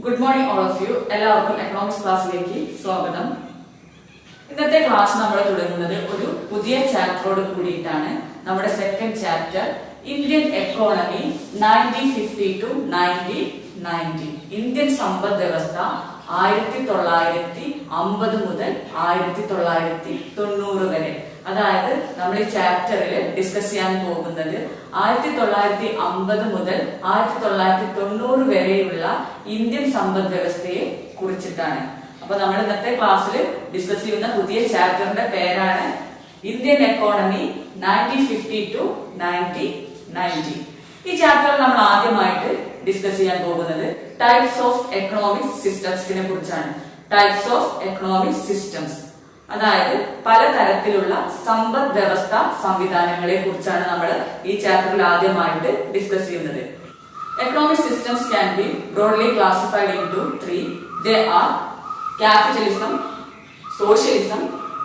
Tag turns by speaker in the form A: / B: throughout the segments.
A: Good morning all of you. എല്ലാവർക്കും economics ക്ലാസ്സിലേക്ക് സ്വാഗതം. ഇന്നത്തെ ക്ലാസ് നമ്മൾ തുടങ്ങുന്നത് ഒരു പുതിയ ചാപ്റ്ററോട് കൂടിയിട്ടാണ്. നമ്മുടെ second chapter Indian economy 1950 to 1990. Indian സമ്പദ് വ്യവസ്ഥ 1950 മുതൽ 1990 വരെ. അതായത് നമ്മൾ ഈ ചാപ്റ്ററിൽ ഡിസ്കസ് ചെയ്യാൻ പോകുന്നത് 1950 മുതൽ 1990 വരെയുള്ള ഇന്ത്യൻ സമ്പദ് വ്യവസ്ഥയെ കുറിച്ചിട്ടാണ്. അപ്പൊ നമ്മൾ ഇന്നത്തെ ക്ലാസ്സിൽ ഡിസ്കസ് ചെയ്യുന്ന പുതിയ ചാപ്റ്ററിന്റെ പേരാണ് ഇന്ത്യൻ എക്കോണമി 1950 to 1990. ഈ ചാപ്റ്ററിൽ നമ്മൾ ആദ്യമായിട്ട് ഡിസ്കസ് ചെയ്യാൻ പോകുന്നത് ടൈപ്സ് ഓഫ് എക്കണോമിക് സിസ്റ്റംസിനെ കുറിച്ചാണ്. ടൈപ്സ് ഓഫ് എക്കണോമിക് സിസ്റ്റംസ്, അതായത് പലതരത്തിലുള്ള സമ്പദ് വ്യവസ്ഥ സംവിധാനങ്ങളെ കുറിച്ചാണ് നമ്മൾ ഈ ചാപ്റ്ററിൽ ആദ്യമായിട്ട് ഡിസ്കസ് ചെയ്യുന്നത്. Economic systems can be broadly classified into 3. They are capitalism, socialism,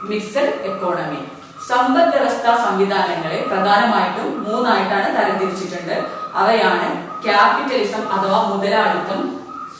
A: mixed economy. സമ്പദ് വ്യവസ്ഥാ സംവിധാനങ്ങളെ പ്രധാനമായിട്ടും മൂന്നായിട്ടാണ് തരംതിരിച്ചിട്ടുണ്ട്. അവയാണ് ക്യാപിറ്റലിസം അഥവാ മുതലാളിത്തം,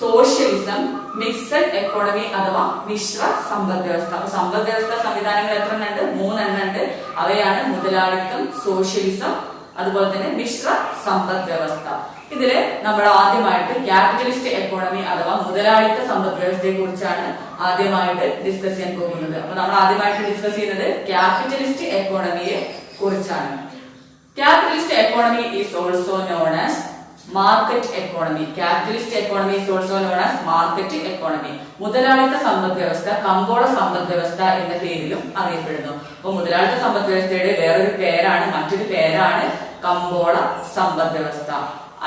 A: സോഷ്യലിസം, മിക്സഡ് എക്കോണമി അഥവാ മിശ്ര സമ്പദ് വ്യവസ്ഥ. അപ്പൊ സമ്പദ് വ്യവസ്ഥ സംവിധാനങ്ങൾ എത്ര ഉണ്ട്? 3 ഉണ്ട്. അവയാണ് മുതലാളിത്തം, സോഷ്യലിസം, അതുപോലെ തന്നെ മിശ്ര സമ്പദ് വ്യവസ്ഥ. ഇതില് നമ്മൾ ആദ്യമായിട്ട് ക്യാപിറ്റലിസ്റ്റ് എക്കോണമി അഥവാ മുതലാളിത്ത സമ്പദ് വ്യവസ്ഥയെ കുറിച്ചാണ് ആദ്യമായിട്ട് ഡിസ്കസ് ചെയ്യാൻ പോകുന്നത്. അപ്പൊ നമ്മൾ ആദ്യമായിട്ട് ഡിസ്കസ് ചെയ്യുന്നത് ക്യാപിറ്റലിസ്റ്റ് എക്കോണമിയെ കുറിച്ചാണ്. Capitalist economy is also known as market economy. Capitalist economy is also known as market economy. മുതലാളിത്ത സമ്പദ് വ്യവസ്ഥ കമ്പോള സമ്പദ് വ്യവസ്ഥ എന്ന പേരിലും അറിയപ്പെടുന്നു. അപ്പൊ മുതലാളിത്ത സമ്പദ് വ്യവസ്ഥയുടെ വേറൊരു പേരാണ്, മറ്റൊരു പേരാണ് കമ്പോള സമ്പദ് വ്യവസ്ഥ.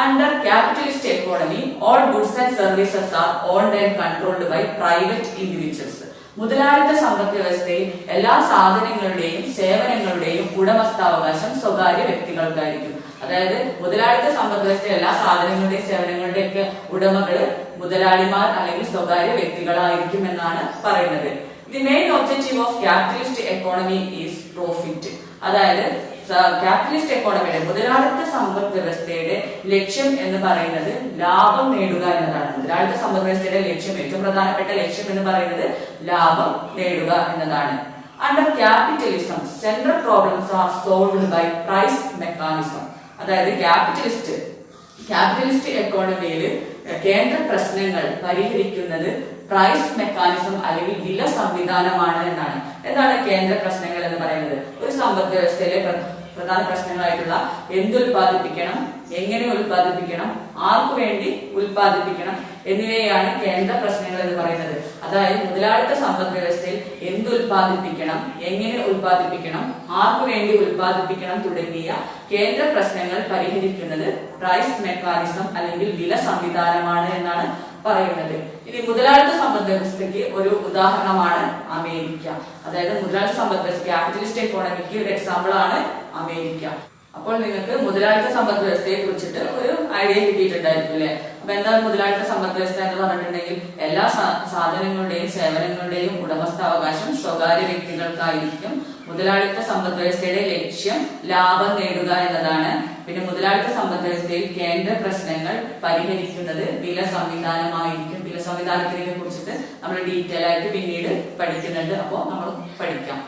A: Under capitalist economy, all goods and services are owned and controlled by private individuals. മുതലാളിത്ത സമ്പദ് വ്യവസ്ഥയിൽ എല്ലാ സാധനങ്ങളുടെയും സേവനങ്ങളുടെയും ഉടമസ്ഥാവകാശം സ്വകാര്യ വ്യക്തികൾക്കായിരിക്കും. അതായത് മുതലാളിത്ത സമ്പദ് വ്യവസ്ഥയിൽ എല്ലാ സാധനങ്ങളുടെയും സേവനങ്ങളുടെയും ഒക്കെ ഉടമകള് മുതലാളിമാർ അല്ലെങ്കിൽ സ്വകാര്യ വ്യക്തികളായിരിക്കും എന്നാണ് പറയുന്നത്. The main objective of capitalist economy is profit. അതായത് ക്യാപിറ്റലിസ്റ്റ് എക്കോണമിയുടെ മുതലാളിത്ത സമ്പദ് വ്യവസ്ഥയുടെ ലക്ഷ്യം എന്ന് പറയുന്നത് ലാഭം നേടുക എന്നതാണ്. മുതലാളിത്ത സമ്പദ് വ്യവസ്ഥയുടെ ലക്ഷ്യം, ഏറ്റവും പ്രധാനപ്പെട്ട ലക്ഷ്യം എന്ന് പറയുന്നത് ലാഭം നേടുക എന്നതാണ്. Under capitalism central problems are solved by price mechanism. അതായത് ക്യാപിറ്റലിസ്റ്റ് എക്കോണമിയിൽ കേന്ദ്ര പ്രശ്നങ്ങൾ പരിഹരിക്കുന്നത് പ്രൈസ് മെക്കാനിസം അല്ലെങ്കിൽ വില സംവിധാനമാണ് എന്നാണ്. എന്താണ് കേന്ദ്ര പ്രശ്നങ്ങൾ എന്ന് പറയുന്നത്? ഒരു സമ്പദ് വ്യവസ്ഥയിലെ പ്രധാന പ്രശ്നങ്ങളായിട്ടുള്ള എന്തുൽപാദിപ്പിക്കണം, എങ്ങനെ ഉൽപാദിപ്പിക്കണം, ആർക്കു വേണ്ടി ഉൽപാദിപ്പിക്കണം എന്നിവയാണ് കേന്ദ്ര പ്രശ്നങ്ങൾ എന്ന് പറയുന്നത്. അതായത് മുതലാളിത്ത സമ്പദ് വ്യവസ്ഥയിൽ എന്തുൽപാദിപ്പിക്കണം, എങ്ങനെ ഉൽപാദിപ്പിക്കണം, ആർക്കു വേണ്ടി ഉൽപാദിപ്പിക്കണം തുടങ്ങിയ കേന്ദ്ര പ്രശ്നങ്ങൾ പരിഹരിക്കുന്നത് പ്രൈസ് മെക്കാനിസം അല്ലെങ്കിൽ വില സംവിധാനമാണ് എന്നാണ് പറയുന്നത്. ഇനി മുതലാളിത്ത സമ്പദ് വ്യവസ്ഥയ്ക്ക് ഒരു ഉദാഹരണമാണ് അമേരിക്ക. അതായത് മുതലാളിത്ത സമ്പദ് വ്യവസ്ഥ ക്യാപിറ്റലിസ്റ്റ് എക്കോണമിക്ക് ഒരു എക്സാമ്പിൾ ആണ് അമേരിക്ക. അപ്പോൾ നിങ്ങൾക്ക് മുതലാളിത്ത സമ്പദ് വ്യവസ്ഥയെ കുറിച്ചിട്ട് ഒരു ഐഡിയ കിട്ടിയിട്ടുണ്ടായിരിക്കും അല്ലെ? അപ്പൊ എന്താണ് മുതലാളിത്ത സമ്പദ് വ്യവസ്ഥ എന്ന് പറഞ്ഞിട്ടുണ്ടെങ്കിൽ എല്ലാ സാധനങ്ങളുടെയും സേവനങ്ങളുടെയും ഉടമസ്ഥാവകാശം സ്വകാര്യ വ്യക്തികൾക്കായിരിക്കും. മുതലാളിത്ത സമ്പദ് വ്യവസ്ഥയുടെ ലക്ഷ്യം ലാഭം നേടുക എന്നതാണ്. പിന്നെ മുതലാളിത്ത സമ്പദ് വ്യവസ്ഥയിൽ കേന്ദ്ര പ്രശ്നങ്ങൾ പരിഹരിക്കുന്നത് വില സംവിധാനമായിരിക്കും. വില സംവിധാനത്തിനെ കുറിച്ചിട്ട് നമ്മൾ ഡീറ്റെയിൽ ആയിട്ട് പിന്നീട് പഠിക്കുന്നുണ്ട്. അപ്പോൾ നമ്മൾ പഠിക്കാം.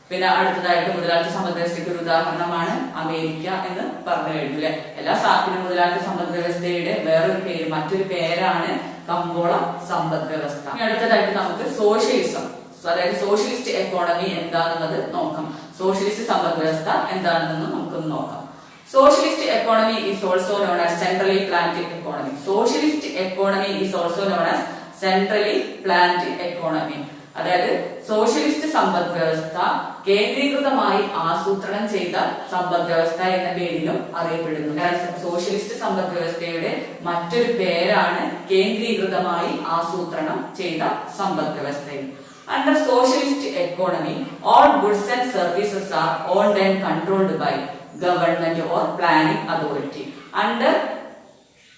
A: പിന്നെ അടുത്തതായിട്ട് മുതലാളിത്ത സമ്പദ് വ്യവസ്ഥയ്ക്ക് ഒരു ഉദാഹരണമാണ് അമേരിക്ക എന്ന് പറഞ്ഞു കഴിഞ്ഞു അല്ലെ? എല്ലാ മുതലാളിത്ത സമ്പദ് വ്യവസ്ഥയുടെ വേറൊരു പേര്, മറ്റൊരു പേരാണ് കമ്പോള സമ്പദ് വ്യവസ്ഥ. അടുത്തതായിട്ട് നമുക്ക് സോഷ്യലിസം, അതായത് സോഷ്യലിസ്റ്റ് എക്കോണമി എന്താണെന്നത് നോക്കാം. സോഷ്യലിസ്റ്റ് സമ്പദ് വ്യവസ്ഥ എന്താണെന്ന് നമുക്കൊന്ന് നോക്കാം. Socialist economy is also known as centrally planned economy. Socialist economy is also known as centrally planned economy. അതായത് സോഷ്യലിസ്റ്റ് സമ്പദ് വ്യവസ്ഥ കേന്ദ്രീകൃതമായി ആസൂത്രണം ചെയ്ത സമ്പദ് വ്യവസ്ഥ എന്ന പേരിലും അറിയപ്പെടുന്നു. സോഷ്യലിസ്റ്റ് സമ്പദ് വ്യവസ്ഥയുടെ മറ്റൊരു പേരാണ് കേന്ദ്രീകൃതമായി ആസൂത്രണം ചെയ്ത സമ്പദ് വ്യവസ്ഥയും. Under socialist economy, all goods and services are owned and controlled by government or planning authority. Under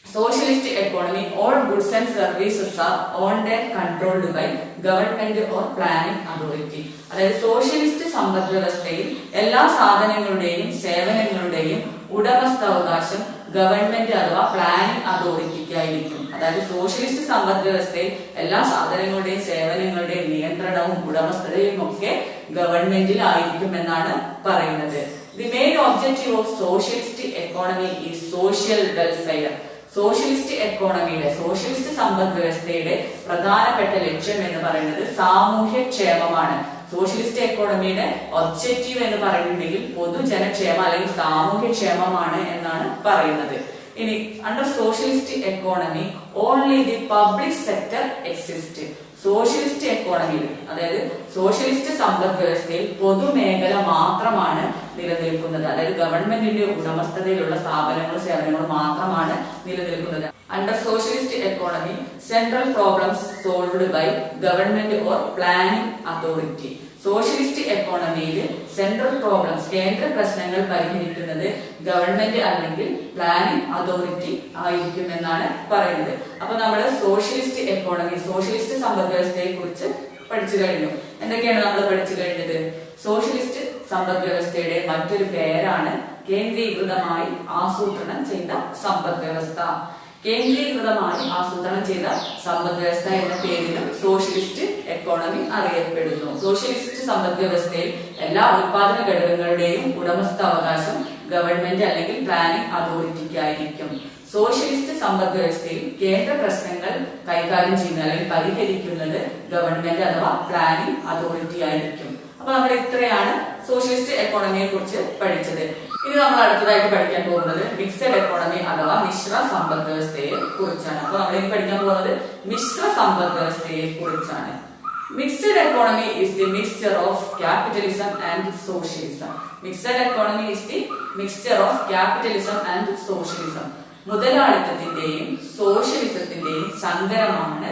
A: socialist economy, all goods and services are owned and controlled by government or planning authority. അതായത് socialist സമ്പദ് വ്യവസ്ഥയിൽ എല്ലാ സാധനങ്ങളുടെയും സേവനങ്ങളുടെയും ഉടമസ്ഥാവകാശം government അഥവാ planning അതോറിറ്റിക്കായിരിക്കും. അതായത് socialist സമ്പദ് വ്യവസ്ഥയിൽ എല്ലാ സാധനങ്ങളുടെയും സേവനങ്ങളുടെയും നിയന്ത്രണവും ഉടമസ്ഥതയും ഒക്കെ ഗവൺമെന്റിലായിരിക്കും എന്നാണ് പറയുന്നത്. The main objective of socialist economy is social welfare. Socialist എക്കോണമിയുടെ സോഷ്യലിസ്റ്റ് സമ്പദ് വ്യവസ്ഥയുടെ പ്രധാനപ്പെട്ട ലക്ഷ്യം എന്ന് പറയുന്നത് സാമൂഹ്യക്ഷേമമാണ്. സോഷ്യലിസ്റ്റ് എക്കോണമിയുടെ ഒബ്ജക്റ്റീവ് എന്ന് പറയുന്നുണ്ടെങ്കിൽ പൊതുജനക്ഷേമം അല്ലെങ്കിൽ സാമൂഹ്യക്ഷേമമാണ് എന്നാണ് പറയുന്നത്. ഇനി under socialist economy only the public sector exist. Socialist എക്കോണമിയിൽ അതായത് സോഷ്യലിസ്റ്റ് സമ്പദ് വ്യവസ്ഥയിൽ പൊതുമേഖല മാത്രമാണ് നിലനിൽക്കുന്നത്. അതായത് ഗവൺമെന്റിന്റെ ഉടമസ്ഥതയിലുള്ള സ്ഥാപനങ്ങളും സേവനങ്ങളും മാത്രമാണ് നിലനിൽക്കുന്നത്. Under socialist economy central problems solved by government or planning authority. Socialist എക്കോണമിയിൽ സെൻട്രൽ പ്രോബ്ലംസ് കേന്ദ്ര പ്രശ്നങ്ങൾ പരിഹരിക്കുന്നത് ഗവൺമെന്റ് അല്ലെങ്കിൽ പ്ലാനിംഗ് അതോറിറ്റി ആയിരിക്കും എന്നാണ് പറയുന്നത്. അപ്പൊ നമ്മുടെ സോഷ്യലിസ്റ്റ് എക്കോണമി സോഷ്യലിസ്റ്റ് സമ്പദ് വ്യവസ്ഥയെ കുറിച്ച് പഠിച്ചു കഴിഞ്ഞു. എന്തൊക്കെയാണ് നമ്മൾ പഠിച്ചു കഴിഞ്ഞത്? സോഷ്യലിസ്റ്റ് സമ്പദ് വ്യവസ്ഥയുടെ മറ്റൊരു പേരാണ് കേന്ദ്രീകൃതമായി ആസൂത്രണം ചെയ്ത സമ്പദ് വ്യവസ്ഥ. കേന്ദ്രീകൃതമായി ആസൂത്രണം ചെയ്ത സമ്പദ് വ്യവസ്ഥ എന്ന പേരിലും സോഷ്യലിസ്റ്റ് എക്കോണമി അറിയപ്പെടുന്നു. സോഷ്യലിസ്റ്റ് സമ്പദ് വ്യവസ്ഥയിൽ എല്ലാ ഉത്പാദന ഘടകങ്ങളുടെയും ഉടമസ്ഥാവകാശം ഗവൺമെന്റ് അല്ലെങ്കിൽ പ്ലാനിംഗ് അതോറിറ്റിക്കായിരിക്കും. സോഷ്യലിസ്റ്റ് സമ്പദ് വ്യവസ്ഥയിൽ കേന്ദ്ര പ്രശ്നങ്ങൾ കൈകാര്യം ചെയ്യുന്നത് അല്ലെങ്കിൽ പരിഹരിക്കുന്നത് ഗവൺമെന്റ് അഥവാ പ്ലാനിംഗ് അതോറിറ്റി ആയിരിക്കും. അപ്പൊ നമ്മൾ ഇത്രയാണ് സോഷ്യലിസ്റ്റ് എക്കോണമിയെ കുറിച്ച് പഠിച്ചത്. ഇനി നമ്മൾ അടുത്തതായിട്ട് പഠിക്കാൻ പോകുന്നത് മിക്സഡ് എക്കോണമി അഥവാ മിശ്ര സമ്പദ് വ്യവസ്ഥയെ കുറിച്ചാണ്. അപ്പൊ നമ്മൾ ഇനി പഠിക്കാൻ പോകുന്നത് മിശ്ര സമ്പദ് വ്യവസ്ഥയെ കുറിച്ചാണ്. Mixed economy is the mixture of capitalism and socialism. Mixed economy is the mixture of capitalism and socialism. മുതലാളിത്തത്തിന്റെയും സോഷ്യലിസത്തിന്റെയും സങ്കരമാണ്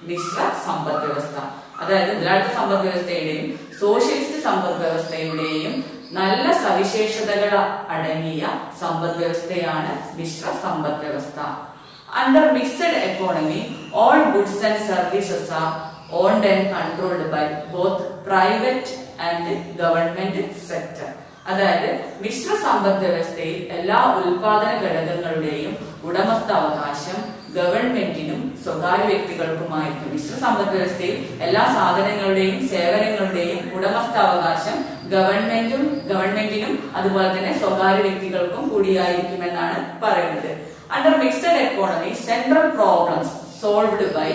A: മിശ്ര സമ്പദ് വ്യവസ്ഥ. അതായത് മുതലാളിത്ത സമ്പദ് വ്യവസ്ഥയുടെയും സോഷ്യലിസ്റ്റ് സമ്പദ് വ്യവസ്ഥയുടെയും നല്ല സവിശേഷതകൾ അടങ്ങിയ സമ്പദ് വ്യവസ്ഥയാണ് മിശ്ര സമ്പദ് വ്യവസ്ഥ. Under mixed economy all goods and services are owned and controlled by both private and government sector. അതായത് മിശ്ര സമ്പദ് വ്യവസ്ഥയിൽ എല്ലാ ഉൽപാദന ഘടകങ്ങളുടെയും ഉടമസ്ഥാവകാശം ഗവൺമെന്റിനും സ്വകാര്യ വ്യക്തികൾക്കുമായിരിക്കും. മിശ്ര സമ്പദ് വ്യവസ്ഥയിൽ എല്ലാ സാധനങ്ങളുടെയും സേവനങ്ങളുടെയും ഉടമസ്ഥാവകാശം ഗവൺമെന്റിനും അതുപോലെ തന്നെ സ്വകാര്യ വ്യക്തികൾക്കും കൂടിയായിരിക്കും എന്നാണ് പറയുന്നത്. Under mixed economy central problems solved by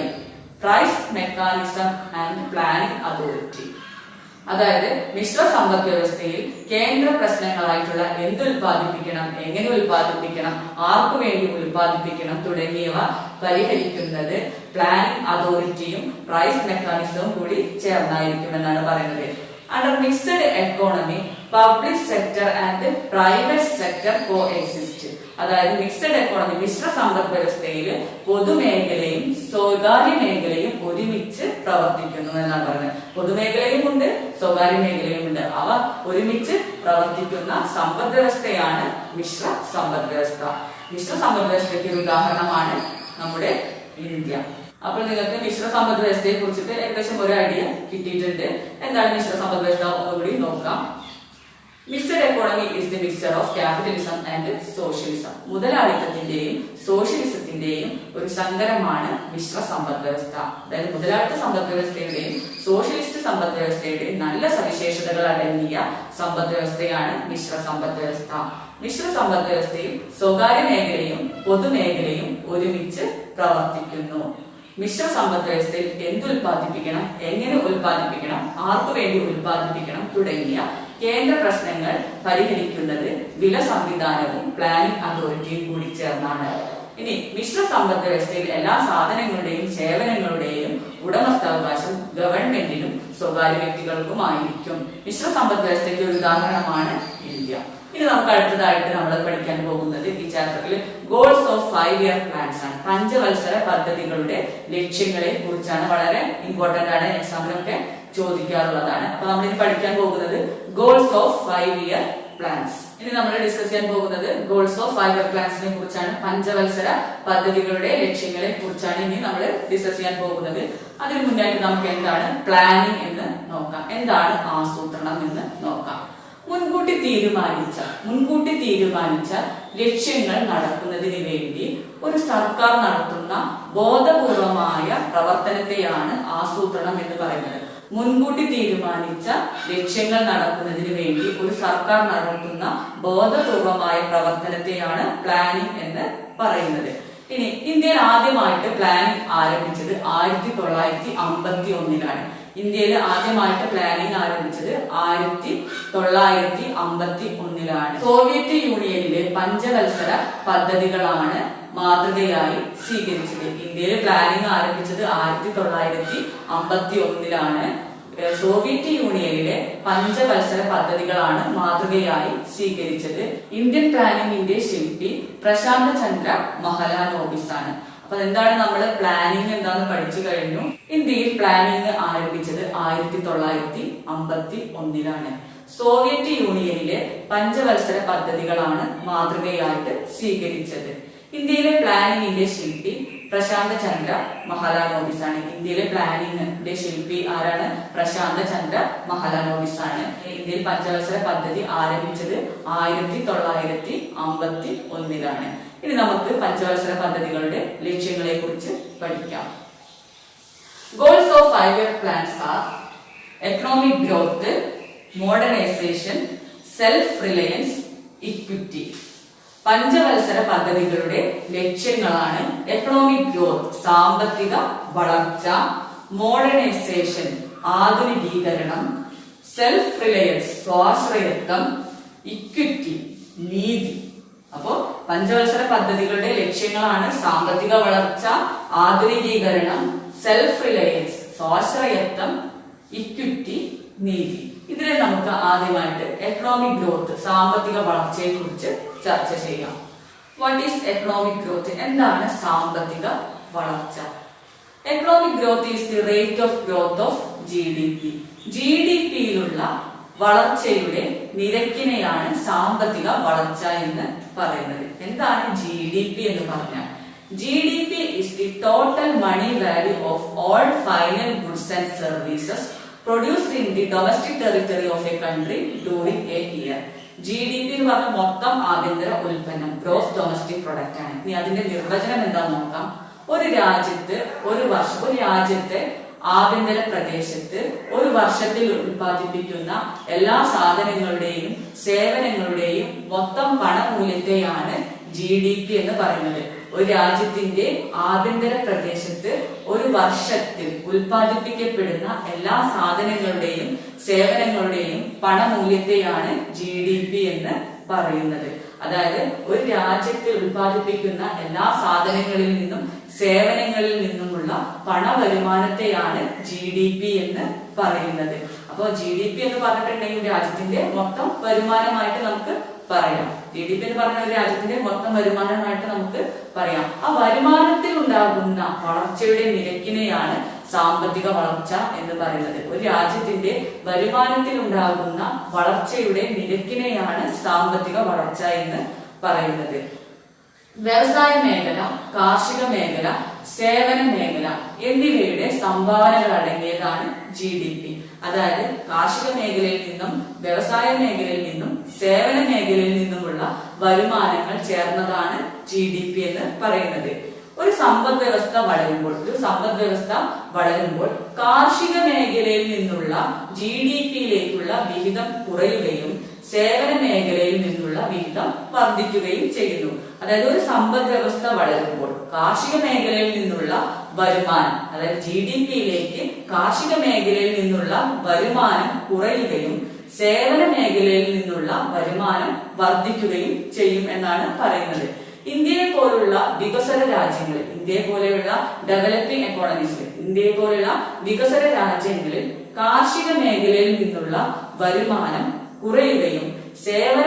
A: price mechanism and planning authority. അതായത് മിശ്ര സമ്പദ് വ്യവസ്ഥയിൽ കേന്ദ്ര പ്രശ്നങ്ങളായിട്ടുള്ള എന്ത് ഉൽപ്പാദിപ്പിക്കണം, എങ്ങനെ ഉൽപ്പാദിപ്പിക്കണം, ആർക്കു വേണ്ടി ഉൽപ്പാദിപ്പിക്കണം തുടങ്ങിയവ പരിഹരിക്കുന്നത് പ്ലാനിംഗ് അതോറിറ്റിയും പ്രൈസ് മെക്കാനിസവും കൂടി ചേർന്നായിരിക്കും എന്നാണ് പറയുന്നത്. Under mixed economy public sector and private sector co exist. അതായത് മിക്സഡ് എക്കോണമി മിശ്ര സമ്പദ് വ്യവസ്ഥയിൽ പൊതുമേഖലയും സ്വകാര്യ മേഖലയും ഒരുമിച്ച് പ്രവർത്തിക്കുന്നു എന്നാണ് പറയുന്നത്. പൊതുമേഖലയും ഉണ്ട്, സ്വകാര്യ മേഖലയും ഉണ്ട്. അവ ഒരുമിച്ച് പ്രവർത്തിക്കുന്ന സമ്പദ് വ്യവസ്ഥയാണ് മിശ്ര സമ്പദ് വ്യവസ്ഥ. മിശ്ര സമ്പദ് വ്യവസ്ഥയ്ക്ക് ഒരു ഉദാഹരണമാണ് നമ്മുടെ ഇന്ത്യ. അപ്പോൾ നിങ്ങൾക്ക് മിശ്ര സമ്പദ് വ്യവസ്ഥയെ കുറിച്ചിട്ട് ഏകദേശം ഒരു ഐഡിയ കിട്ടിയിട്ടുണ്ട്. എന്താണ് മിശ്ര സമ്പദ് വ്യവസ്ഥ ഒന്നുകൂടി നോക്കാം. Mixed economy is the mixture of capitalism and socialism. മുതലാളിത്തത്തിന്റെയും സോഷ്യലിസത്തിന്റെയും ഒരു സങ്കരമാണ് മിശ്ര സമ്പദ് വ്യവസ്ഥ. അതായത് മുതലാളിത്ത സമ്പദ് വ്യവസ്ഥയുടെയും സോഷ്യലിസ്റ്റ് സമ്പദ് വ്യവസ്ഥയുടെയും നല്ല സവിശേഷതകൾ അടങ്ങിയ സമ്പദ് വ്യവസ്ഥയാണ് മിശ്ര സമ്പദ് വ്യവസ്ഥ. മിശ്ര സമ്പദ് വ്യവസ്ഥയിൽ സ്വകാര്യ മേഖലയും പൊതുമേഖലയും ഒരുമിച്ച് പ്രവർത്തിക്കുന്നു. മിശ്ര സമ്പദ് വ്യവസ്ഥയിൽ എന്ത് ഉൽപ്പാദിപ്പിക്കണം, എങ്ങനെ ഉൽപ്പാദിപ്പിക്കണം, ആർക്കു വേണ്ടി ഉൽപ്പാദിപ്പിക്കണം തുടങ്ങിയ കേന്ദ്ര പ്രശ്നങ്ങൾ പരിഹരിക്കുന്നത് വില സംവിധാനവും പ്ലാനിംഗ് അതോറിറ്റിയും കൂടി ചേർന്നാണ്. ഇനി മിശ്ര സമ്പദ് വ്യവസ്ഥയിൽ എല്ലാ സാധനങ്ങളുടെയും സേവനങ്ങളുടെയും ഉടമസ്ഥാവകാശം ഗവൺമെന്റിനും സ്വകാര്യ വ്യക്തികൾക്കുമായിരിക്കും. മിശ്ര സമ്പദ് വ്യവസ്ഥയ്ക്ക് ഒരു ഉദാഹരണമാണ് ഇന്ത്യ. ഇനി നമുക്ക് അടുത്തതായിട്ട് നമ്മൾ പഠിക്കാൻ പോകുന്നത് ഈ ചാപ്റ്ററിൽ ഗോൾസ് ഓഫ് 5 ഇയർ പ്ലാൻസ് ആണ്. പഞ്ചവത്സര പദ്ധതികളുടെ ലക്ഷ്യങ്ങളെ കുറിച്ചാണ്. വളരെ ഇമ്പോർട്ടന്റ് ആണ്, എക്സാമിനൊക്കെ ചോദിക്കാറുള്ളതാണ്. അപ്പൊ നമ്മൾ ഇനി പഠിക്കാൻ പോകുന്നത് ഗോൾസ് ഓഫ് 5 ഇയർ പ്ലാൻസ്. ഇനി നമ്മൾ ഡിസ്കസ് ചെയ്യാൻ പോകുന്നത് ഗോൾസ് ഓഫ് 5 ഇയർ പ്ലാൻസിനെ കുറിച്ചാണ്. പഞ്ചവത്സര പദ്ധതികളുടെ ലക്ഷ്യങ്ങളെ കുറിച്ചാണ് ഇനി നമ്മൾ ഡിസ്കസ് ചെയ്യാൻ പോകുന്നത്. അതിനു മുന്നായിട്ട് നമുക്ക് എന്താണ് പ്ലാനിംഗ് എന്ന് നോക്കാം, എന്താണ് ആസൂത്രണം എന്ന് നോക്കാം. മുൻകൂട്ടി തീരുമാനിച്ച ലക്ഷ്യങ്ങൾ നടക്കുന്നതിന് വേണ്ടി ഒരു സർക്കാർ നടത്തുന്ന ബോധപൂർവമായ പ്രവർത്തനത്തെയാണ് ആസൂത്രണം എന്ന് പറയുന്നത്. മുൻകൂട്ടി തീരുമാനിച്ച ലക്ഷ്യങ്ങൾ നടക്കുന്നതിന് വേണ്ടി ഒരു സർക്കാർ നടത്തുന്ന ബോധപൂർവമായ പ്രവർത്തനത്തെയാണ് പ്ലാനിംഗ് എന്ന് പറയുന്നത്. ഇനി ഇന്ത്യയിൽ ആദ്യമായിട്ട് പ്ലാനിംഗ് ആരംഭിച്ചത് 1951 ഇന്ത്യയിൽ ആദ്യമായിട്ട് പ്ലാനിംഗ് ആരംഭിച്ചത് 1951 സോവിയറ്റ് യൂണിയനിലെ പഞ്ചവത്സര പദ്ധതികളാണ് മാതൃകയായി സ്വീകരിച്ചത്. ഇന്ത്യയിൽ പ്ലാനിംഗ് ആരംഭിച്ചത് 1951 സോവിയറ്റ് യൂണിയനിലെ പഞ്ചവത്സര പദ്ധതികളാണ് മാതൃകയായി സ്വീകരിച്ചത്. ഇന്ത്യൻ പ്ലാനിംഗിന്റെ ശില്പി പ്രശാന്ത് ചന്ദ്ര മഹലാനോബിസ് ആണ്. അപ്പൊ എന്താണ് നമ്മൾ പ്ലാനിംഗ് എന്താന്ന് പഠിച്ചു കഴിഞ്ഞു. ഇന്ത്യയിൽ പ്ലാനിംഗ് ആരംഭിച്ചത് 1951 സോവിയറ്റ് യൂണിയനിലെ പഞ്ചവത്സര പദ്ധതികളാണ് മാതൃകയായിട്ട് സ്വീകരിച്ചത്. ഇന്ത്യയിലെ പ്ലാനിംഗിന്റെ ശില്പി പ്രശാന്ത് ചന്ദ്ര മഹലാനോബിസ് ആണ്. ഇന്ത്യയിലെ പ്ലാനിംഗിന്റെ ശില്പി ആരാണ്? പ്രശാന്ത് ചന്ദ്ര മഹലാനോബിസ് ആണ്. ഇന്ത്യയിൽ പഞ്ചവത്സര പദ്ധതി ആരംഭിച്ചത് 1951 ഇനി നമുക്ക് പഞ്ചവത്സര പദ്ധതികളുടെ ലക്ഷ്യങ്ങളെ കുറിച്ച് പഠിക്കാം. Goals of 5-year plans are economic growth, modernization, self-reliance, equity. പഞ്ചവത്സര പദ്ധതികളുടെ ലക്ഷ്യങ്ങളാണ് എക്കണോമിക് ഗ്രോത്ത് സാമ്പത്തിക വളർച്ച, മോഡേണൈസേഷൻ ആധുനികീകരണം, സെൽഫ് റിലയൻസ് സ്വാശ്രയത്വം, ഇക്വിറ്റി നീതി. അപ്പോ പഞ്ചവത്സര പദ്ധതികളുടെ ലക്ഷ്യങ്ങളാണ് സാമ്പത്തിക വളർച്ച, ആധുനികീകരണം, സെൽഫ് റിലയൻസ് സ്വാശ്രയത്വം, ഇക്വിറ്റി നീതി. ഇതിനെ നമുക്ക് ആദ്യമായിട്ട് എക്കണോമിക് ഗ്രോത്ത് സാമ്പത്തിക വളർച്ചയെ കുറിച്ച് ചർച്ച ചെയ്യാം. What is economic growth? എന്താണ് സാമ്പത്തിക വളർച്ച? Economic growth is the rate of growth of GDP. GDPയിലുള്ള വളർച്ചയുടെ നിരക്കിനെയാണ് സാമ്പത്തിക വളർച്ച എന്ന് പറയുന്നത്. എന്താണ് GDP എന്ന് പറഞ്ഞാൽ? GDP is the total money value of all final goods and services produced in the domestic territory of a country during a year. GDP എന്ന് പറഞ്ഞ മൊത്തം ആഭ്യന്തര ഉൽപ്പന്നം, ഗ്രോസ് ഡൊമസ്റ്റിക് പ്രൊഡക്റ്റ് ആണ്. ഇനി അതിന്റെ നിർവചനം എന്താന്ന് നോക്കാം. ഒരു രാജ്യത്തെ ആഭ്യന്തര പ്രദേശത്ത് ഒരു വർഷത്തിൽ ഉൽപ്പാദിപ്പിക്കുന്ന എല്ലാ സാധനങ്ങളുടെയും സേവനങ്ങളുടെയും മൊത്തം പണമൂല്യത്തെയാണ് GDP എന്ന് പറയുന്നത്. ഒരു രാജ്യത്തിന്റെ ആഭ്യന്തര പ്രദേശത്ത് ഒരു വർഷത്തിൽ ഉൽപ്പാദിപ്പിക്കപ്പെടുന്ന എല്ലാ സാധനങ്ങളുടെയും സേവനങ്ങളുടെയും പണമൂല്യത്തെയാണ് GDP എന്ന് പറയുന്നത്. അതായത് ഒരു രാജ്യത്തിൽ ഉൽപ്പാദിപ്പിക്കുന്ന എല്ലാ സാധനങ്ങളിൽ നിന്നും സേവനങ്ങളിൽ നിന്നുമുള്ള പണവരുമാനത്തെയാണ് GDP എന്ന് പറയുന്നത്. അപ്പോൾ GDP എന്ന് പറഞ്ഞിട്ടുണ്ടെങ്കിൽ രാജ്യത്തിന്റെ മൊത്തം വരുമാനമായിട്ട് നമുക്ക് പറയാം. GDP എന്ന് പറഞ്ഞ ഒരു രാജ്യത്തിന്റെ മൊത്തം വരുമാനമായിട്ട് നമുക്ക് പറയാം. ആ വരുമാനത്തിൽ ഉണ്ടാകുന്ന വളർച്ചയുടെ നിരക്കിനെയാണ് സാമ്പത്തിക വളർച്ച എന്ന് പറയുന്നത്. ഒരു രാജ്യത്തിന്റെ വരുമാനത്തിൽ ഉണ്ടാകുന്ന വളർച്ചയുടെ നിരക്കിനെയാണ് സാമ്പത്തിക വളർച്ച എന്ന് പറയുന്നത്. വ്യവസായ മേഖല, കാർഷിക മേഖല, സേവന മേഖല എന്നിവയുടെ സംഭാവനകൾ അടങ്ങിയതാണ് GDP. അതായത് കാർഷിക മേഖലയിൽ നിന്നും വ്യവസായ മേഖലയിൽ നിന്നും സേവന മേഖലയിൽ നിന്നുമുള്ള വരുമാനങ്ങൾ ചേർന്നതാണ് GDP എന്ന് പറയുന്നത്. ഒരു സമ്പദ് വ്യവസ്ഥ വളരുമ്പോൾ കാർഷിക മേഖലയിൽ നിന്നുള്ള GDPയിലേക്കുള്ള വിഹിതം കുറയുകയും സേവന മേഖലയിൽ നിന്നുള്ള വിഹിതം വർദ്ധിക്കുകയും ചെയ്യുന്നു. അതായത് ഒരു സമ്പദ് വ്യവസ്ഥ വളരുമ്പോൾ കാർഷിക മേഖലയിൽ നിന്നുള്ള വരുമാനം, അതായത് GDPയിലേക്ക് കാർഷിക മേഖലയിൽ നിന്നുള്ള വരുമാനം കുറയുകയും സേവന മേഖലയിൽ നിന്നുള്ള വരുമാനം വർദ്ധിക്കുകയും ചെയ്യും എന്നാണ് പറയുന്നത്. ഇന്ത്യയെ പോലുള്ള വികസന രാജ്യങ്ങളിൽ, ഇന്ത്യയെ പോലെയുള്ള ഡെവലപ്പിംഗ് എക്കോണമീസിൽ, ഇന്ത്യയെ പോലുള്ള വികസന രാജ്യങ്ങളിൽ കാർഷിക മേഖലയിൽ നിന്നുള്ള വരുമാനം കുറയുകയും സേവന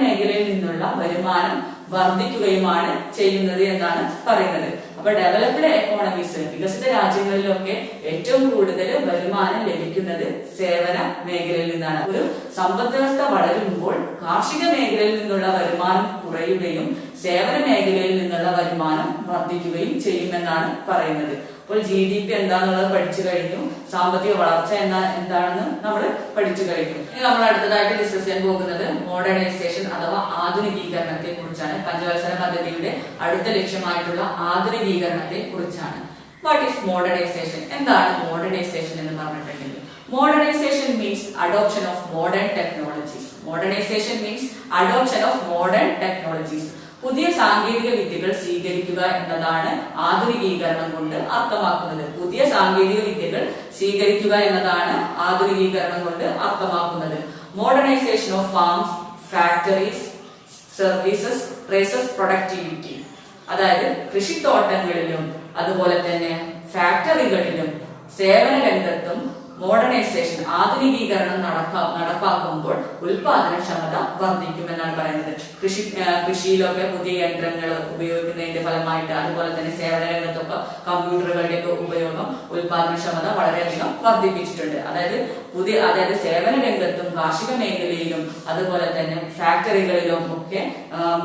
A: മേഖലയിൽ നിന്നുള്ള വരുമാനം വർദ്ധിക്കുകയുമാണ് ചെയ്യുന്നത് എന്നാണ് പറയുന്നത്. അപ്പൊ ഡെവലപ്ഡ് എക്കോണമീസ്, വികസിത രാജ്യങ്ങളിലൊക്കെ ഏറ്റവും കൂടുതൽ വരുമാനം ലഭിക്കുന്നത് സേവന മേഖലയിൽ നിന്നാണ്. ഒരു സമ്പദ് വ്യവസ്ഥ വളരുമ്പോൾ കാർഷിക മേഖലയിൽ നിന്നുള്ള വരുമാനം കുറയുകയും സേവന മേഖലയിൽ നിന്നുള്ള വരുമാനം വർദ്ധിക്കുകയും ചെയ്യുമെന്നാണ് പറയുന്നത്. അപ്പോൾ GDP എന്താണെന്നുള്ളത് പഠിച്ചു കഴിഞ്ഞു, സാമ്പത്തിക വളർച്ച എന്താണെന്ന് നമ്മൾ പഠിച്ചു കഴിഞ്ഞു. ഇനി നമ്മൾ അടുത്തതായിട്ട് ഡിസ്കസ് ചെയ്യാൻ പോകുന്നത് മോഡേണൈസേഷൻ അഥവാ ആധുനികീകരണത്തെ കുറിച്ചാണ്. പഞ്ചവത്സര പദ്ധതിയുടെ അടുത്ത ലക്ഷ്യമായിട്ടുള്ള ആധുനികീകരണത്തെ കുറിച്ചാണ്. What is modernisation? എന്താണ് മോഡേണൈസേഷൻ എന്ന് പറഞ്ഞിട്ടുണ്ടെങ്കിൽ, modernisation means adoption of modern technologies. Modernisation means adoption of modern technologies. പുതിയ സാങ്കേതിക വിദ്യകൾ സ്വീകരിക്കുക എന്നതാണ് ആധുനികീകരണം കൊണ്ട് അർത്ഥമാക്കുന്നത്. പുതിയ സാങ്കേതിക വിദ്യകൾ സ്വീകരിക്കുക എന്നതാണ് ആധുനികീകരണം കൊണ്ട് അർത്ഥമാക്കുന്നത്. Modernisation of farms, factories, services races productivity. അതായത് കൃഷിത്തോട്ടങ്ങളിലും അതുപോലെ തന്നെ ഫാക്ടറികളിലും സേവന രംഗത്തും മോഡേണൈസേഷൻ ആധുനികീകരണം നടപ്പാക്കുമ്പോൾ ഉൽപാദനക്ഷമത വർദ്ധിക്കുമെന്നാണ് പറയുന്നത്. കൃഷിയിലൊക്കെ പുതിയ യന്ത്രങ്ങൾ ഉപയോഗിക്കുന്നതിന്റെ ഫലമായിട്ട്, അതുപോലെ തന്നെ സേവന രംഗത്തൊക്കെ കമ്പ്യൂട്ടറുകളുടെയൊക്കെ ഉപയോഗം ഉൽപാദനക്ഷമത വളരെയധികം വർദ്ധിപ്പിച്ചിട്ടുണ്ട്. അതായത് സേവന രംഗത്തും കാർഷിക മേഖലയിലും അതുപോലെ തന്നെ ഫാക്ടറികളിലും ഒക്കെ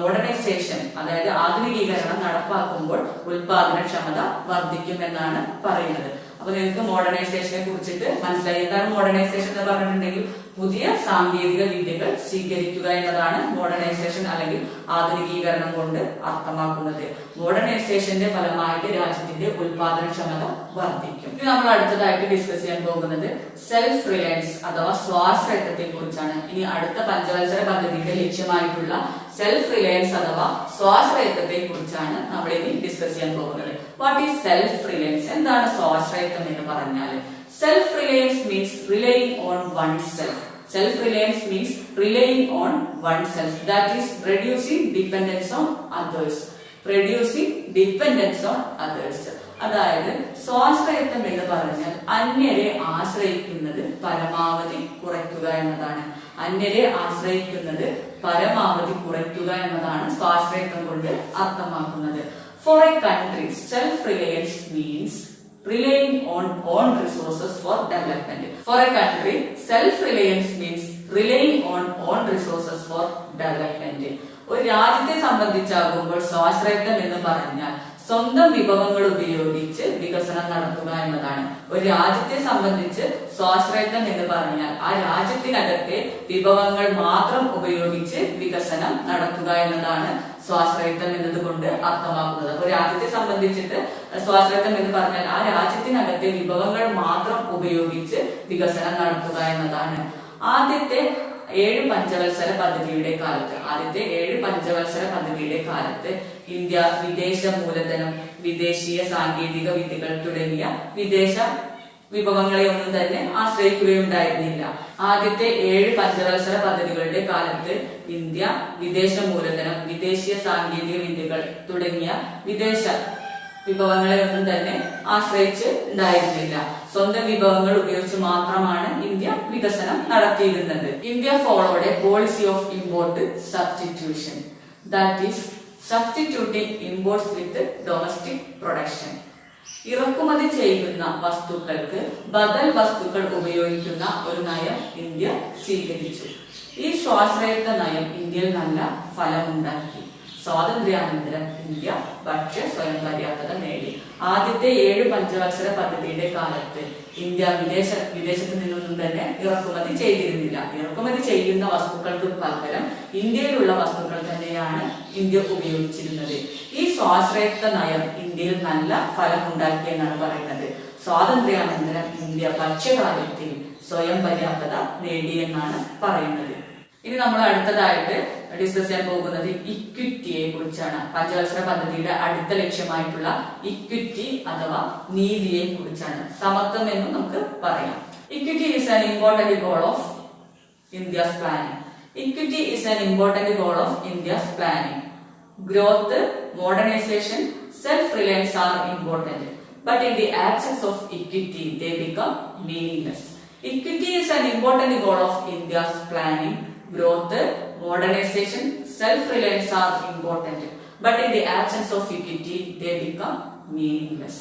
A: മോഡേണൈസേഷൻ അതായത് ആധുനികീകരണം നടപ്പാക്കുമ്പോൾ ഉൽപാദനക്ഷമത വർദ്ധിക്കുമെന്നാണ് പറയുന്നത്. അപ്പൊ നിങ്ങൾക്ക് മോഡേണൈസേഷനെ കുറിച്ചിട്ട് മനസ്സിലായി. എന്താണ് മോഡേണൈസേഷൻ എന്ന് പറഞ്ഞിട്ടുണ്ടെങ്കിൽ പുതിയ സാങ്കേതിക വിദ്യകൾ സ്വീകരിക്കുക എന്നതാണ് മോഡേണൈസേഷൻ അല്ലെങ്കിൽ ആധുനികീകരണം കൊണ്ട് അർത്ഥമാക്കുന്നത്. മോഡേണൈസേഷന്റെ ഫലമായിട്ട് രാജ്യത്തിന്റെ ഉൽപാദനക്ഷമത വർദ്ധിക്കും. ഇനി നമ്മൾ അടുത്തതായിട്ട് ഡിസ്കസ് ചെയ്യാൻ പോകുന്നത് സെൽഫ് റിലയൻസ് അഥവാ സ്വാശ്രയത്വത്തെ കുറിച്ചാണ്. ഇനി അടുത്ത പഞ്ചവത്സര പദ്ധതിയുടെ ലക്ഷ്യമായിട്ടുള്ള സെൽഫ് റിലയൻസ് അഥവാ സ്വാശ്രയത്വത്തെ കുറിച്ചാണ് നമ്മൾ ഇനി ഡിസ്കസ് ചെയ്യാൻ പോകുന്നത്. What is self Reliance? എന്താണ് സ്വാശ്രയത്വം എന്ന് പറഞ്ഞാൽ? Self reliance means relying on oneself. Self reliance means relying on oneself. That is reducing dependence on others. Reducing dependence on others. അതായത് സ്വാശ്രയത്വം എന്ന് പറഞ്ഞാൽ അന്യരെ ആശ്രയിക്കുന്നത് പരമാവധി കുറയ്ക്കുക എന്നതാണ്. അന്യരെ ആശ്രയിക്കുന്നത് പരമാവധി കുറയ്ക്കുക എന്നതാണ് സ്വാശ്രയത്വം കൊണ്ട് അർത്ഥമാക്കുന്നത്. For a country, self reliance means relying on own resources for development. For a country, self-reliance means relying on own resources for development. ഒരു രാജ്യത്തെ സംബന്ധിച്ചാകുമ്പോൾ സ്വാശ്രയത്വം എന്ന് പറഞ്ഞാൽ സ്വന്തം വിഭവങ്ങൾ ഉപയോഗിച്ച് വികസനം നടത്തുക എന്നതാണ്. ഒരു രാജ്യത്തെ സംബന്ധിച്ച് സ്വാശ്രയത്വം എന്ന് പറഞ്ഞാൽ ആ രാജ്യത്തിനകത്തെ വിഭവങ്ങൾ മാത്രം ഉപയോഗിച്ച് വികസനം നടത്തുക എന്നതാണ് സ്വാശ്രയത്വം എന്നതുകൊണ്ട് അർത്ഥമാക്കുന്നത്. അപ്പൊ രാജ്യത്തെ സംബന്ധിച്ചിട്ട് സ്വാശ്രയത്വം എന്ന് പറഞ്ഞാൽ ആ രാജ്യത്തിനകത്തെ വിഭവങ്ങൾ മാത്രം ഉപയോഗിച്ച് വികസനം നടത്തുക എന്നതാണ്. ആദ്യത്തെ 7 പഞ്ചവത്സര പദ്ധതിയുടെ കാലത്ത് ഇന്ത്യ വിദേശ മൂലധനം, വിദേശീയ സാങ്കേതിക വിദ്യകൾ തുടങ്ങിയ വിദേശ വിഭവങ്ങളെ ഒന്നും തന്നെ ആശ്രയിക്കുകയുണ്ടായിരുന്നില്ല. ആദ്യത്തെ 7 പഞ്ചവത്സര പദ്ധതികളുടെ കാലത്ത് ഇന്ത്യ വിദേശ മൂലധനം, വിദേശീയ സാങ്കേതിക വിദ്യകൾ തുടങ്ങിയ വിദേശ വിഭവങ്ങളെ ഒന്നും തന്നെ ആശ്രയിച്ച് ഉണ്ടായിരുന്നില്ല. സ്വന്തം വിഭവങ്ങൾ ഉപയോഗിച്ച് മാത്രമാണ് ഇന്ത്യ വികസനം നടത്തിയിരുന്നത്. India followed A policy of import substitution, that is substituting imports with domestic production. ഇറക്കുമതി ചെയ്യുന്ന വസ്തുക്കൾക്ക് ബദൽ വസ്തുക്കൾ ഉപയോഗിക്കുന്ന ഒരു നയം ഇന്ത്യ സ്വീകരിച്ചു. ഈ സ്വാശ്രയത്വ നയം ഇന്ത്യയിൽ നല്ല ഫലമുണ്ടാക്കി. സ്വാതന്ത്ര്യാനന്തരം ഇന്ത്യ ഭക്ഷ്യ സ്വയം പര്യാപ്തത നേടി. ആദ്യത്തെ 7 പഞ്ചവത്സര പദ്ധതിയുടെ കാലത്ത് ഇന്ത്യ വിദേശത്ത് നിന്നൊന്നും തന്നെ ഇറക്കുമതി ചെയ്തിരുന്നില്ല. ഇറക്കുമതി ചെയ്യുന്ന വസ്തുക്കൾക്ക് പകരം ഇന്ത്യയിലുള്ള വസ്തുക്കൾ തന്നെയാണ് ഇന്ത്യ ഉപയോഗിച്ചിരുന്നത്. ഈ സ്വാശ്രയത്വ നയം ഇന്ത്യയിൽ നല്ല ഫലമുണ്ടാക്കി എന്നാണ് പറയുന്നത്. സ്വാതന്ത്ര്യാനന്തരം ഇന്ത്യ ഭക്ഷ്യകാര്യത്തിൽ സ്വയം പര്യാപ്തത നേടിയെന്നാണ് പറയുന്നത്. ഇനി നമ്മൾ അടുത്തതായിട്ട് ഡിസ്കസ് ചെയ്യാൻ പോകുന്നത് ഇക്വിറ്റിയെ കുറിച്ചാണ്. പഞ്ചവത്സര പദ്ധതിയുടെ അടുത്ത ലക്ഷ്യമായിട്ടുള്ള ഇക്വിറ്റി അഥവാ നീതിയെ കുറിച്ചാണ്. സമത്വം എന്ന് നമുക്ക് പറയാം. Equity is an important goal of India's planning. Equity is an important goal of India's planning. Growth, modernisation, self Reliance R important. But in the absence of equity, they become meaningless. Equity is an important goal of India's planning. Growth, modernization, self-reliance are important. But in the absence of equity, they become meaningless.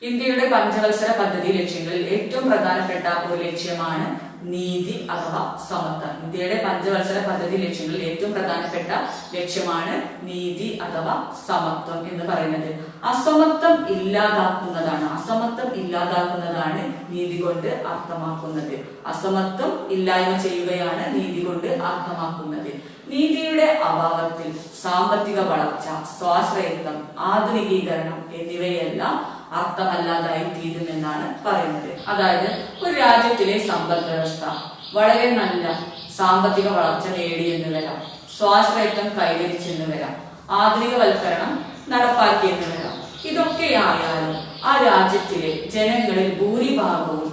A: ഇന്ത്യയുടെ പഞ്ചവത്സര പദ്ധതി ലക്ഷ്യങ്ങളിൽ ഏറ്റവും പ്രധാനപ്പെട്ട ഒരു ലക്ഷ്യമാണ് നീതി അഥവാ സമത്വം. ഇന്ത്യയുടെ പഞ്ചവത്സര പദ്ധതി ലക്ഷ്യങ്ങളിൽ ഏറ്റവും പ്രധാനപ്പെട്ട ലക്ഷ്യമാണ് നീതി അഥവാ സമത്വം എന്ന് പറയുന്നത്. അസമത്വം ഇല്ലാതാക്കുന്നതാണ് നീതി കൊണ്ട് അർത്ഥമാക്കുന്നത്. അസമത്വം ഇല്ലായ്മ ചെയ്യുകയാണ് നീതി കൊണ്ട് അർത്ഥമാക്കുന്നത്. നീതിയുടെ അഭാവത്തിൽ സാമ്പത്തിക വളർച്ച, സ്വാശ്രയത്വം, ആധുനികീകരണം എന്നിവയെല്ലാം അർത്ഥമല്ലാതായി തീരുമെന്നാണ് പറയുന്നത്. അതായത് ഒരു രാജ്യത്തിലെ സമ്പദ് വ്യവസ്ഥ വളരെ നല്ല സാമ്പത്തിക വളർച്ച നേടിയെന്ന് വരാം, സ്വാശ്രയത്വം കൈവരിച്ചെന്ന് വരാം, ആധുനികവൽക്കരണം നടപ്പാക്കിയെന്ന് വരാം. ഇതൊക്കെയായാലും ആ രാജ്യത്തിലെ ജനങ്ങളിൽ ഭൂരിഭാഗവും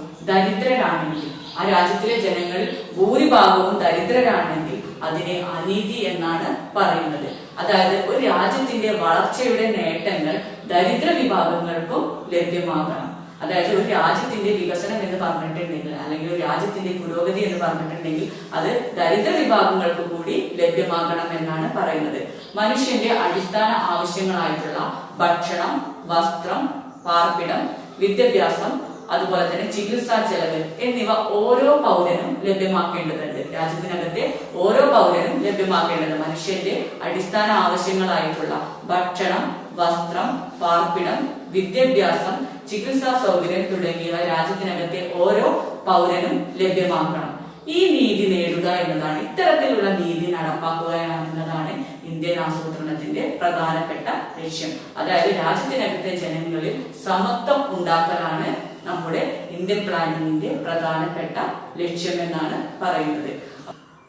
A: ദരിദ്രരാണെങ്കിൽ, അതിനെ അനീതി എന്നാണ് പറയുന്നത്. അതായത് ഒരു രാജ്യത്തിന്റെ വളർച്ചയുടെ നേട്ടങ്ങൾ ദരിദ്ര വിഭാഗങ്ങൾക്കും ലഭ്യമാകണം. അതായത് ഒരു രാജ്യത്തിന്റെ വികസനം എന്ന് പറഞ്ഞിട്ടുണ്ടെങ്കിൽ, അല്ലെങ്കിൽ ഒരു രാജ്യത്തിന്റെ പുരോഗതി എന്ന് പറഞ്ഞിട്ടുണ്ടെങ്കിൽ അത് ദരിദ്ര വിഭാഗങ്ങൾക്ക് കൂടി ലഭ്യമാകണം എന്നാണ് പറയുന്നത്. മനുഷ്യന്റെ അടിസ്ഥാന ആവശ്യങ്ങളായിട്ടുള്ള ഭക്ഷണം, വസ്ത്രം, പാർപ്പിടം, വിദ്യാഭ്യാസം, അതുപോലെ തന്നെ ചികിത്സാ ചെലവ് എന്നിവ ഓരോ പൗരനും ലഭ്യമാക്കേണ്ടതുണ്ട്. രാജ്യത്തിനകത്തെ ഓരോ പൗരനും ലഭ്യമാക്കേണ്ടത് മനുഷ്യന്റെ അടിസ്ഥാന ആവശ്യങ്ങളായിട്ടുള്ള ഭക്ഷണം, വസ്ത്രം, പാർപ്പിടം, വിദ്യാഭ്യാസം, ചികിത്സാ സൗകര്യം തുടങ്ങിയവ രാജ്യത്തിനകത്തെ ഓരോ പൗരനും ലഭ്യമാക്കണം. ഈ നീതി നേടുക എന്നതാണ്, ഇത്തരത്തിലുള്ള നീതി നടപ്പാക്കുക എന്നതാണ് ഇന്ത്യൻ ആസൂത്രണത്തിന്റെ പ്രധാനപ്പെട്ട ലക്ഷ്യം. അതായത് രാജ്യത്തിനകത്തെ ജനങ്ങളിൽ സമത്വം ഉണ്ടാക്കലാണ് നമ്മുടെ ഇന്ത്യൻ പ്ലാനിങ്ങിന്റെ പ്രധാനപ്പെട്ട ലക്ഷ്യം എന്നാണ് പറയുന്നത്.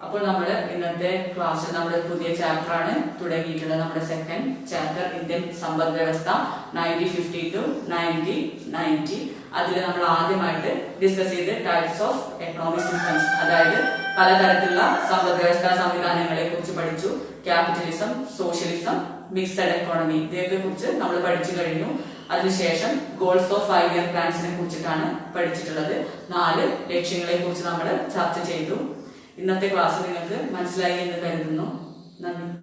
A: അപ്പോൾ നമ്മൾ ഇന്നത്തെ ക്ലാസ്സിൽ നമ്മുടെ പുതിയ ചാപ്റ്റർ ആണ് തുടങ്ങിയിട്ടുള്ളത്. നമ്മുടെ സെക്കൻഡ് ചാപ്റ്റർ ഇന്ത്യൻ സമ്പദ് വ്യവസ്ഥ 1950 to 1990. അതിൽ നമ്മൾ ആദ്യമായിട്ട് ഡിസ്കസ് ചെയ്ത് ടൈപ്സ് ഓഫ് എക്കണോമിക് സിസ്റ്റംസ്, അതായത് പലതരത്തിലുള്ള സമ്പദ് വ്യവസ്ഥാ സംവിധാനങ്ങളെ കുറിച്ച് പഠിച്ചു. ക്യാപിറ്റലിസം, സോഷ്യലിസം, മിക്സഡ് എക്കോണമി, ഇവയൊക്കെ കുറിച്ച് നമ്മൾ പഠിച്ചു കഴിഞ്ഞു. അതിനുശേഷം ഗോൾസ് ഓഫ് 5 ഇയർ പ്ലാൻസിനെ കുറിച്ചിട്ടാണ് പഠിച്ചിട്ടുള്ളത്. 4 ലക്ഷ്യങ്ങളെ കുറിച്ച് നമ്മൾ ചർച്ച ചെയ്തു. ഇന്നത്തെ ക്ലാസ് നിങ്ങൾക്ക് മനസ്സിലായി എന്ന് കരുതുന്നു. നന്ദി.